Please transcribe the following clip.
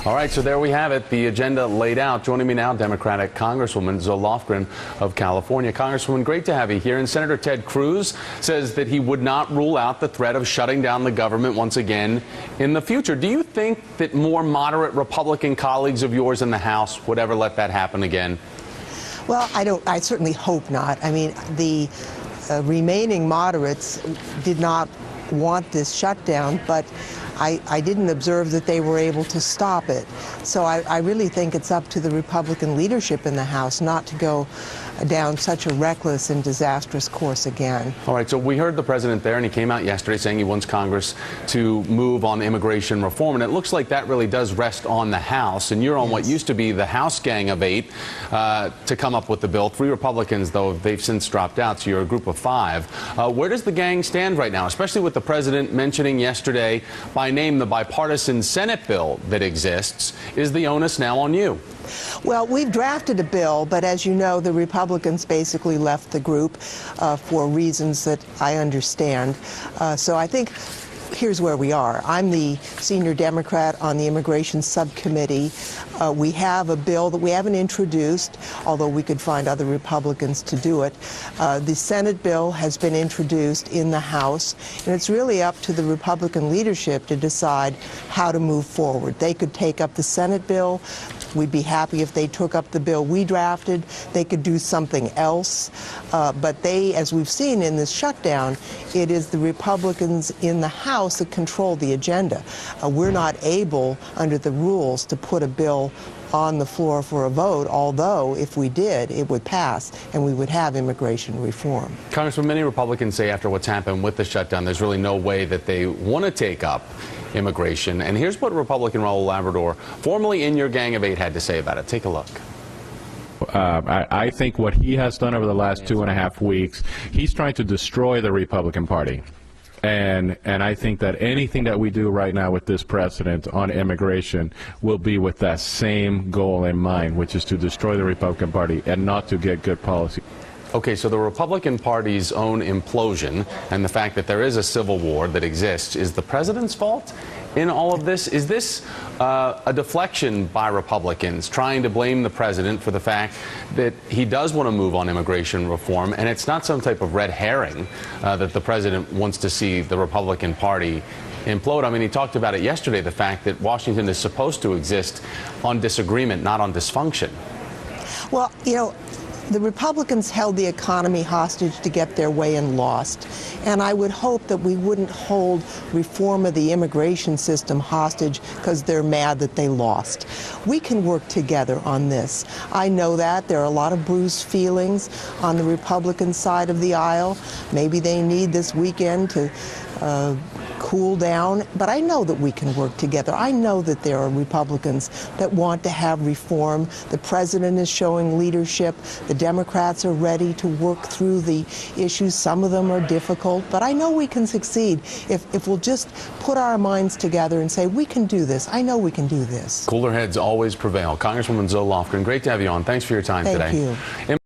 All right, so there we have it, the agenda laid out. Joining me now, Democratic Congresswoman Zoe Lofgren of California. Congresswoman, great to have you here. And Senator Ted Cruz says that he would not rule out the threat of shutting down the government once again in the future. Do you think that more moderate Republican colleagues of yours in the House would ever let that happen again? Well, I certainly hope not. I mean, the remaining moderates did not want this shutdown, but I didn't observe that they were able to stop it. So I really think it's up to the Republican leadership in the House not to go down such a reckless and disastrous course again. All right, so we heard the president there, and he came out yesterday saying he wants Congress to move on immigration reform, and it looks like that really does rest on the House, and you're on what used to be the House gang of 8 to come up with the bill. 3 Republicans, though, they've since dropped out, so you're a group of 5. Where does the gang stand right now, especially with the president mentioning yesterday by name the bipartisan Senate bill that exists? Is the onus now on you? Well, we've drafted a bill, but as you know, the Republicans basically left the group for reasons that I understand. So I think here's where we are. I'm the senior Democrat on the Immigration Subcommittee. We have a bill that we haven't introduced, although we could find other Republicans to do it. The Senate bill has been introduced in the House, and it's really up to the Republican leadership to decide how to move forward. They could take up the Senate bill. We'd be happy if they took up the bill we drafted. They could do something else. But they, as we've seen in this shutdown, it is the Republicans in the House that control the agenda. We're not able, under the rules, to put a bill on the floor for a vote, although if we did, it would pass and we would have immigration reform. Congressman, many Republicans say after what's happened with the shutdown, there's really no way that they want to take up immigration. And here's what Republican Raul Labrador, formerly in your gang of 8, had to say about it. Take a look. I think what he has done over the last 2.5 weeks, he's trying to destroy the Republican Party. And I think that anything that we do right now with this president on immigration will be with that same goal in mind, which is to destroy the Republican Party and not to get good policy. Okay, so the Republican Party's own implosion and the fact that there is a civil war that exists is the president's fault in all of this? Is this a deflection by Republicans trying to blame the president for the fact that he does want to move on immigration reform, and it's not some type of red herring that the president wants to see the Republican Party implode? I mean, he talked about it yesterday, the fact that Washington is supposed to exist on disagreement, not on dysfunction. Well, you know, the Republicans held the economy hostage to get their way and lost. And I would hope that we wouldn't hold reform of the immigration system hostage because they're mad that they lost. We can work together on this. I know that. There are a lot of bruised feelings on the Republican side of the aisle. Maybe they need this weekend to cool down, but I know that we can work together. I know that there are Republicans that want to have reform. The president is showing leadership. The Democrats are ready to work through the issues. Some of them are difficult, but I know we can succeed if we'll just put our minds together and say, we can do this. I know we can do this. Cooler heads always prevail. Congresswoman Zoe Lofgren, great to have you on. Thanks for your time today. Thank you.